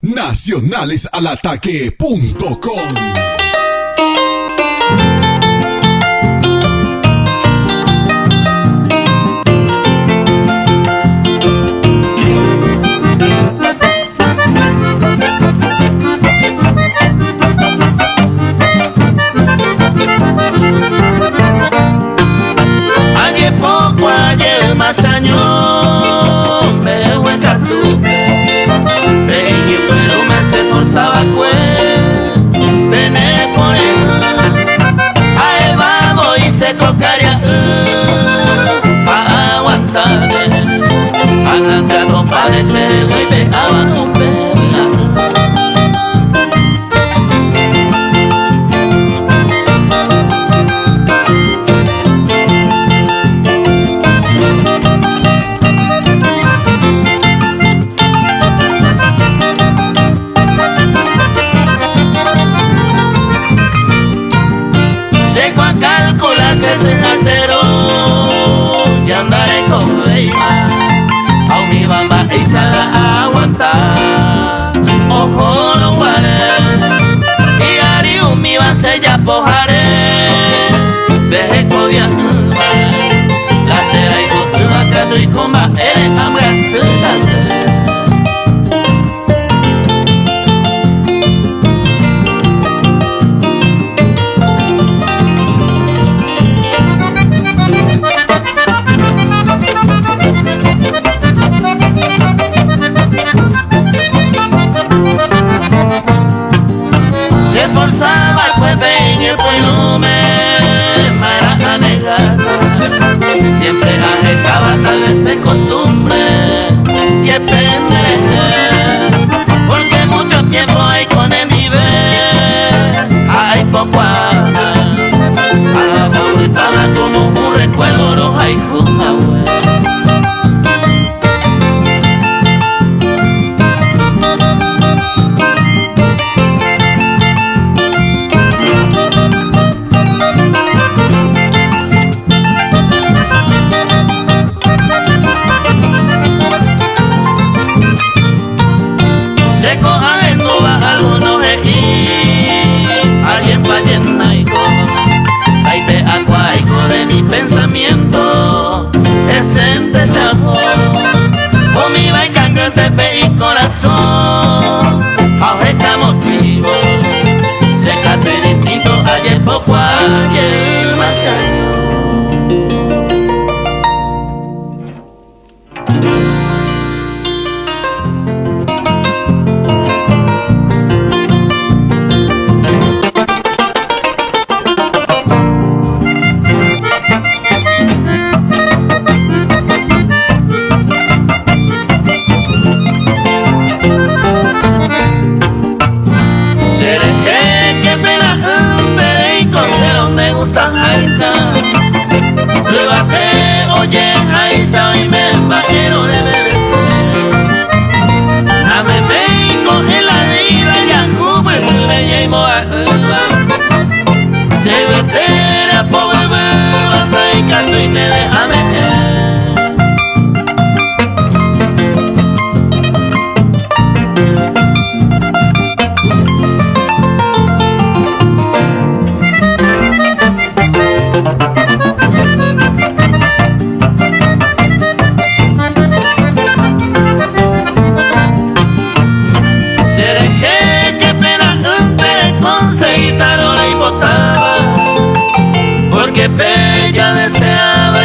Nacionalesalataque.com. Ayer poco, ayer más años, me hueca tú, pero me se forzaba tener por él, a él vamos y se cocaría, a aguantar, arrancado parece güey, ve abajo, ese casero y andaré con ella a mi bamba y sala a aguantar ojo no guaré y haré un mi base ya pojaré deje codia la cera y tu vacato y comba eres hambre se forzaba pues en el pueblo me para negar siempre arrecaba tal vez de costumbre y es pendeja porque mucho tiempo hay con el nivel hay poco a la como un recuerdo roja y justa pensamiento decente se armó con mi vaina cante y corazón ahora estamos vivos se cantó y distinto ayer poco ayer más años. Llévate, oye, Jaiza, hoy me imagino de merecer. Dame México en la vida, ya juventud, bella y moa. Se vetera, pobre banda y canto y te déjame. Porque ella deseaba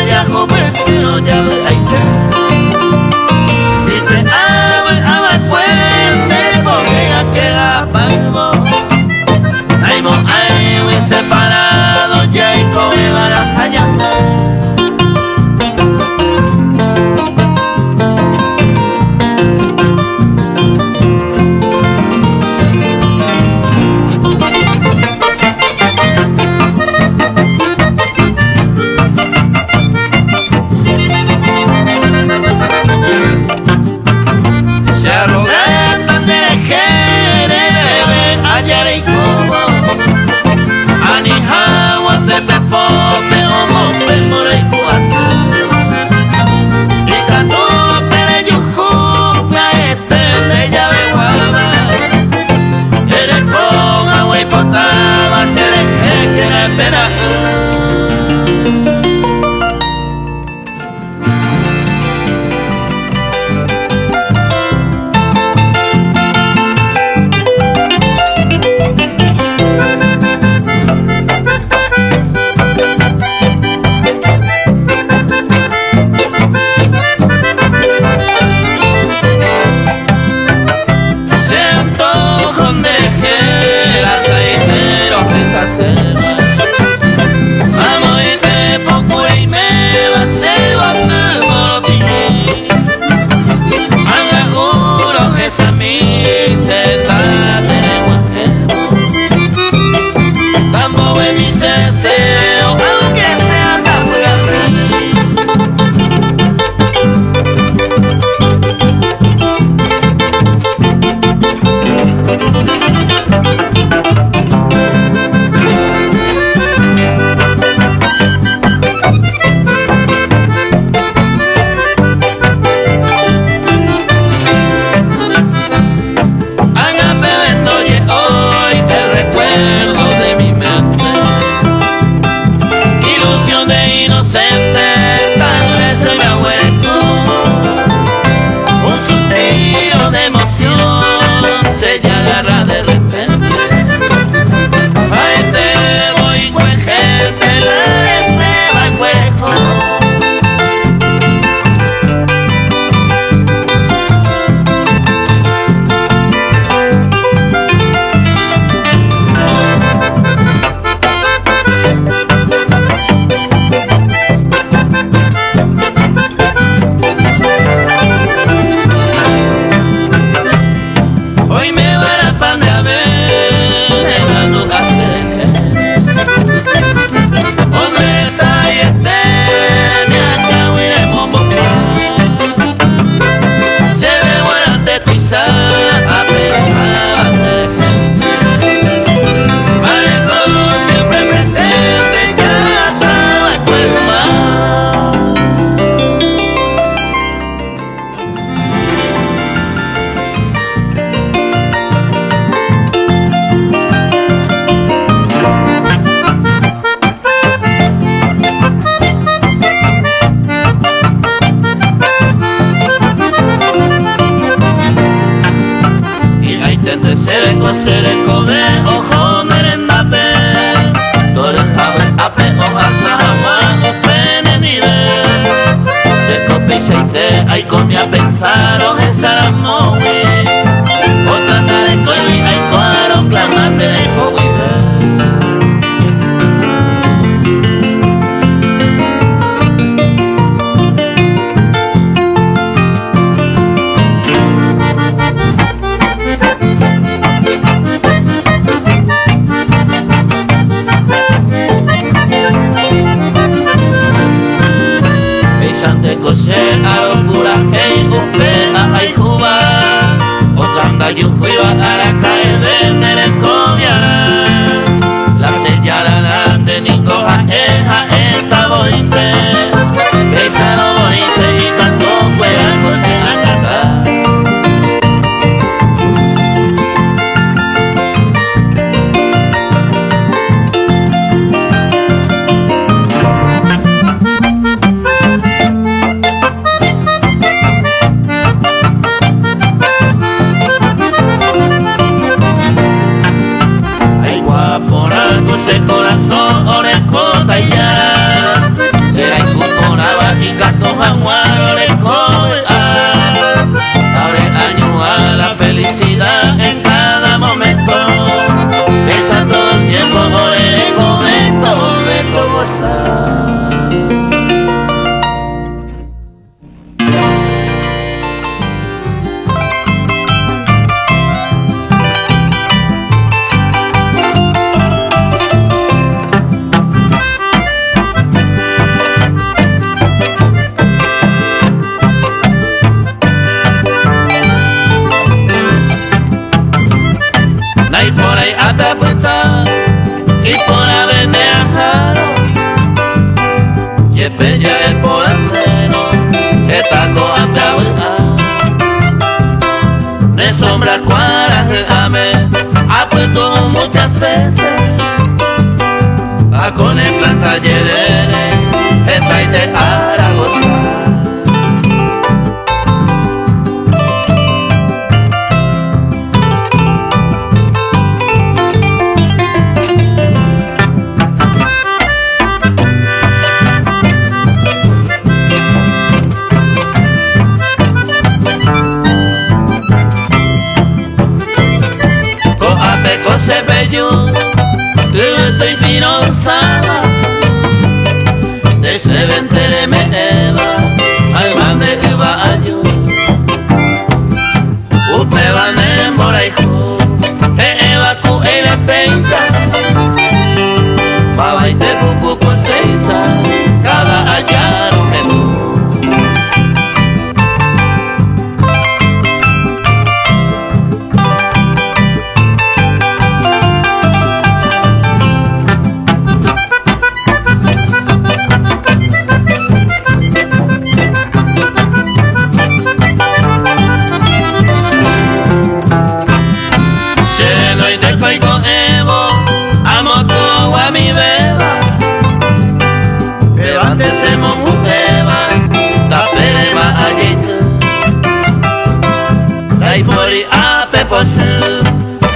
Ay, con a pensar o esa no o trata de coño ay cuaro clamante de joder. De coser a los puras hey usted a hay juba otra anda yo fui a la calle vender el collar la señala de ningoja eja esta boite besa no boite y canto fuera coser a cantar. Ese corazón orecota ya será incorporaba y canto jaguar orecoa abre año a la felicidad en cada momento esa todo el tiempo orecoa de gozar. Y por avenida Jaro y pella el por acero esta coa de sombra cuaraje ame ha puesto muchas veces a con el planta yerere esta y te hará gozar. Se peyó, estoy pironzada, de ese ventere me eva, al man de Eva ayo. Usted va a embora hijo, eva cu la tensa, baba y te buco con seisa, cada allá no me tú.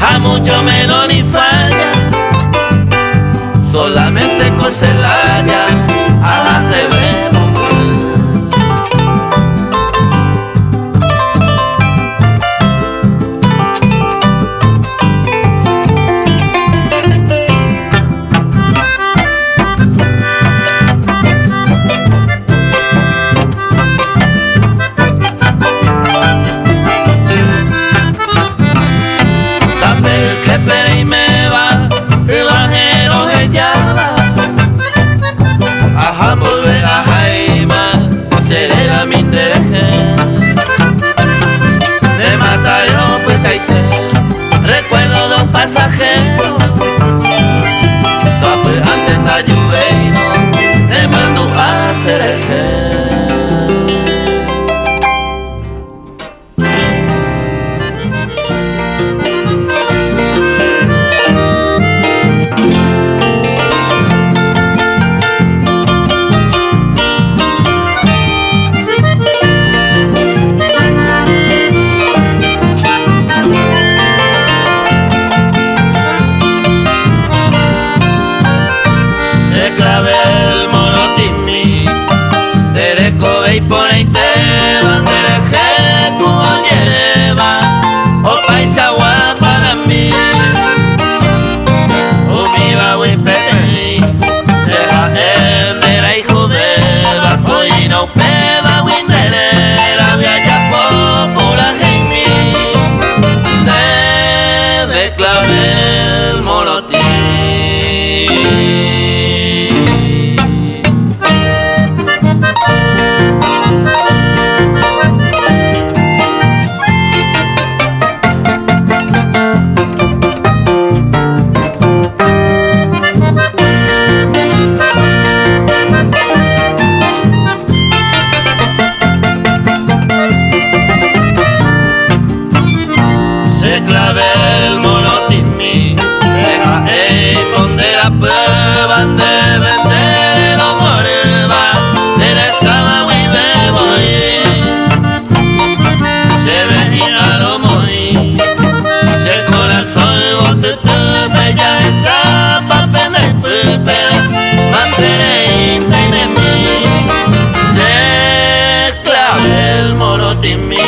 A mucho menos ni falla, solamente con celaya, a se ve volver pasajero sabe antes da lluveiro te mando a Cereje. Clavel monotimi Dereko eiponeite bandereje kuonyereba Opaisa wapanami Umiba wipetei Seha endera ihubeba Koina upeba winderera Viaja popula heimi Debe clavel monotimi clavel monotimi Deja pondera prueban de vender lo moreba Teresaba wibe boy Se venía lo moi Se corazón bote tu bella esa papel de pepe Mantere y mi Se clavel monotimi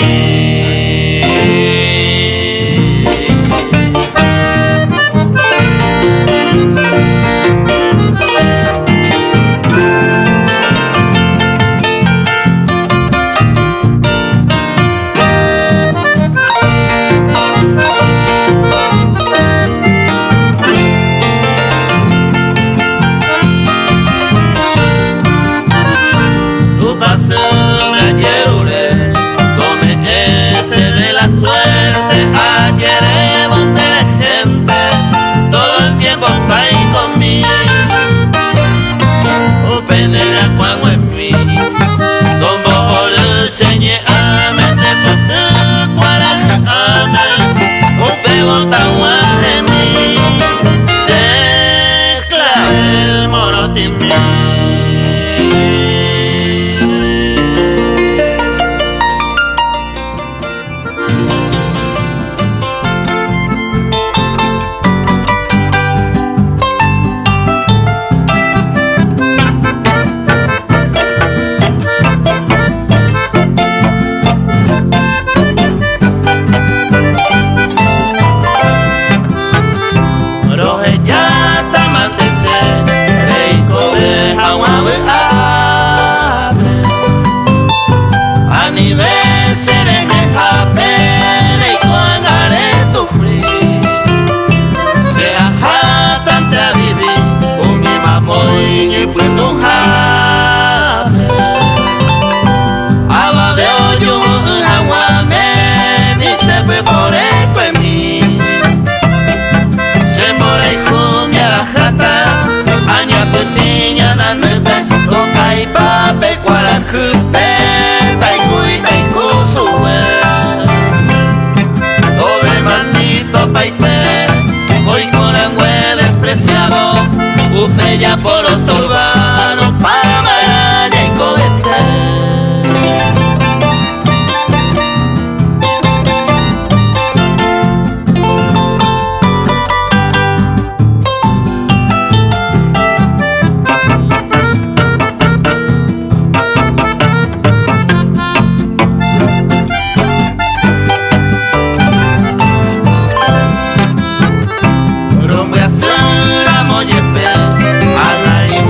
Bella por los turbanos, Pamaraya y Cobece. Rumbe a Sura Moñepe, Ana y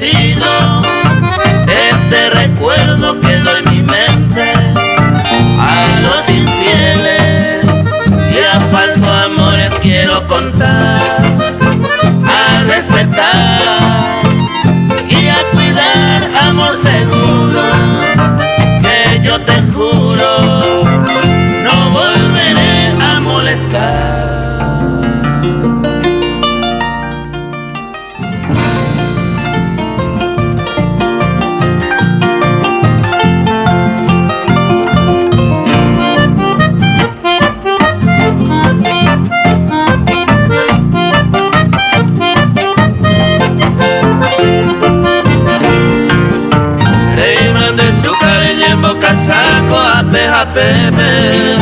fallecido, este recuerdo quedó en mi mente. A los infieles y a falsos amores quiero contar, a respetar y a cuidar, amor seguro, que yo te juro no volveré a molestar. Saco a pepe,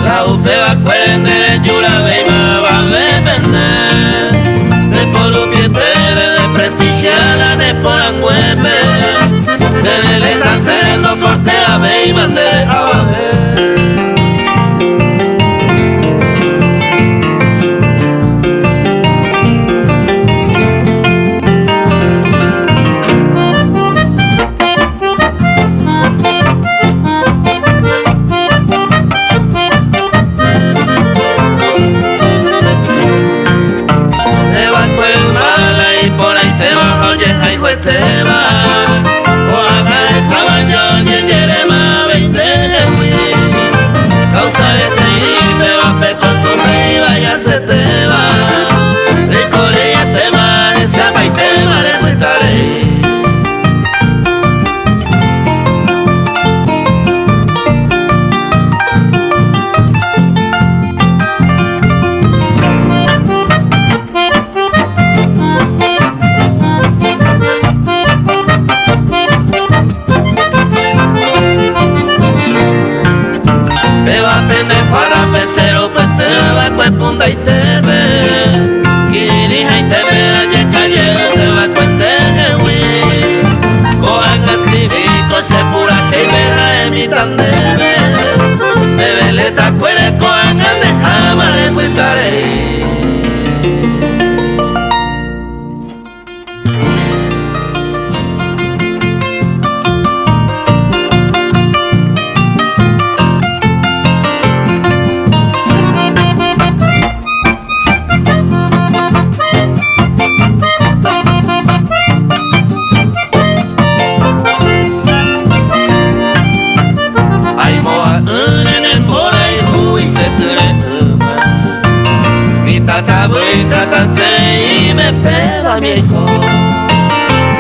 la upeba cuende, yura beima va a depender. De polupietere, de prestigiala, de poranguepe, de le transendo corte a beima, de ababe. Punda y tebe, kirija y tebe, ayer calle, te va a cuente, güey. Cojan castivico, se pura que veja en mi tandebe. Bebe le tacuere, cojan de jama, le cuitaré. Y me pega mi hijo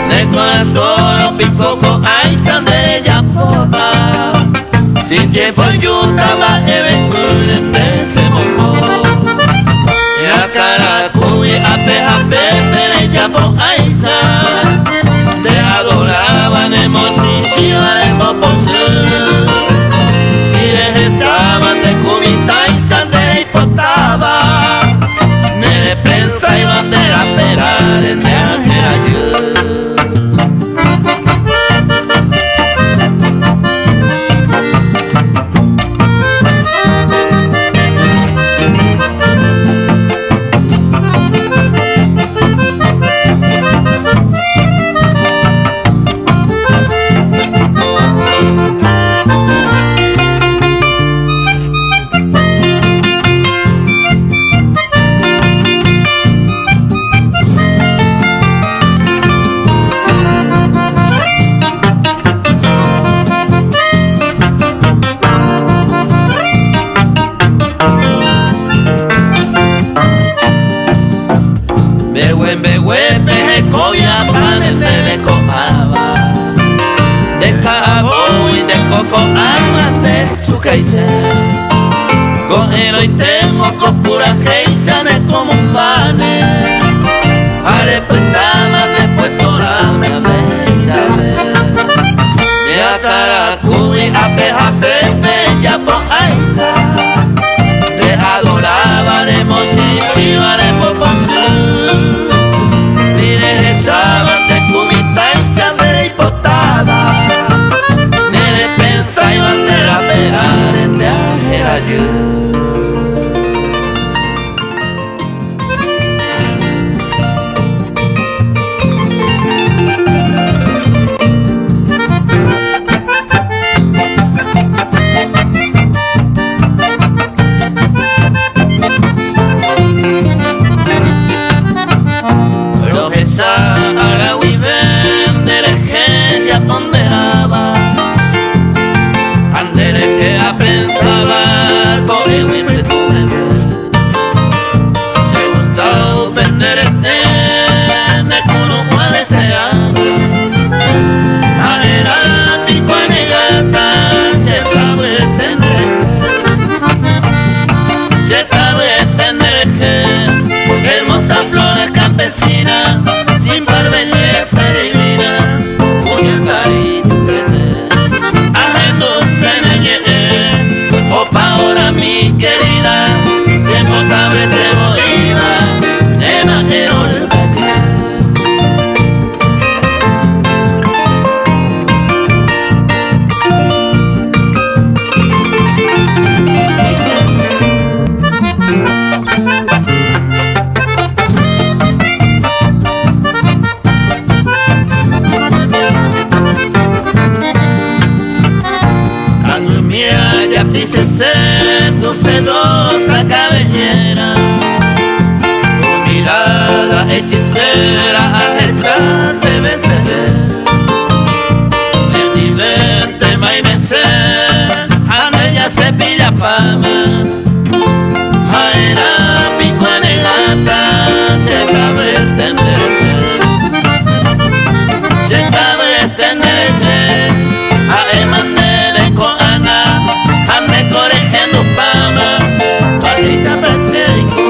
de corazón picoco ay sandere ya pota sin tiempo yo trabaje ven de ese momento ya cara cubi a peja pepe ya po ay sa de adoraban emoción si haremos posible si les estaban de cubita y sandere y potaba de prensa y bandera perar en de ángel ayud. Con el hoy tengo con pura geisane como un pane. Haré pretama después torame a ver. De a caracubi a peja pepe ya po aisa. De adoraba haremos si haremos por su. Si regresaban de cubita y sandera y potada. Nere pensa y bandera pegar en de ayud. era esa se ve de vente mai mese ande ya se pilla pama maera pico anegata se cabe extender a emane de coana ande corrigiendo pama parisa preseico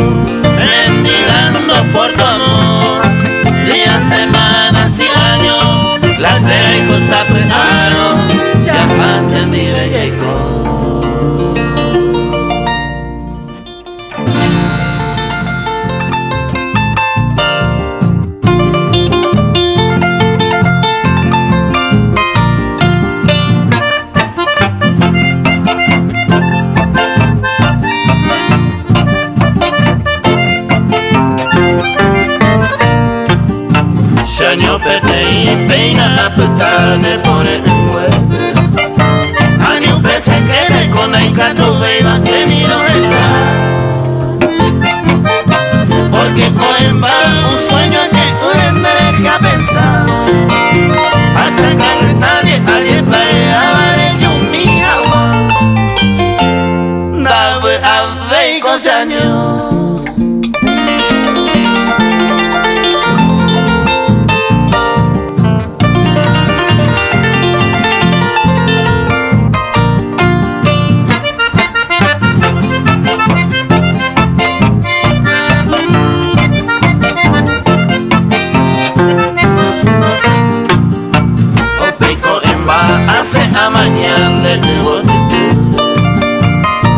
mendigando por tu amor días, semanas y años las de cosas preparo ya pasen y belleco. Año pete y peina a putane por el huevo año pese que le conecta tu beba se miro esa porque coen va un sueño que uno me deja pensar a sacar el talle alguien para a yo mi agua dame a ver con años. Mañana de nuevo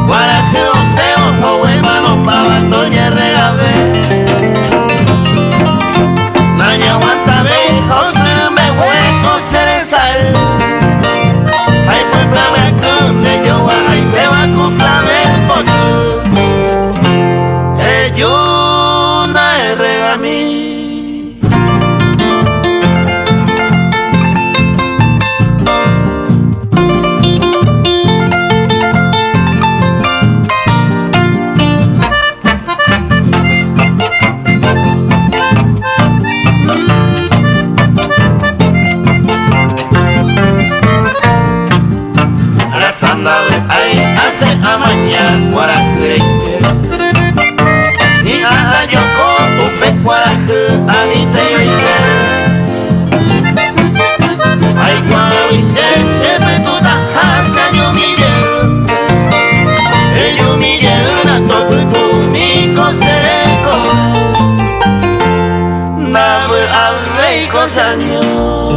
guaraje oseo joven mano pa' doña regabe naña aguanta ve jose me hueco cerezal ay pues plave con ello ay te va a cumplir el botón eyuna regami. Ahí hace a mañana guaraje ni a yo con upe guaraje anite ay cuando hice se me toda hace yo mire una tope tu mi coseco nave a ver con años.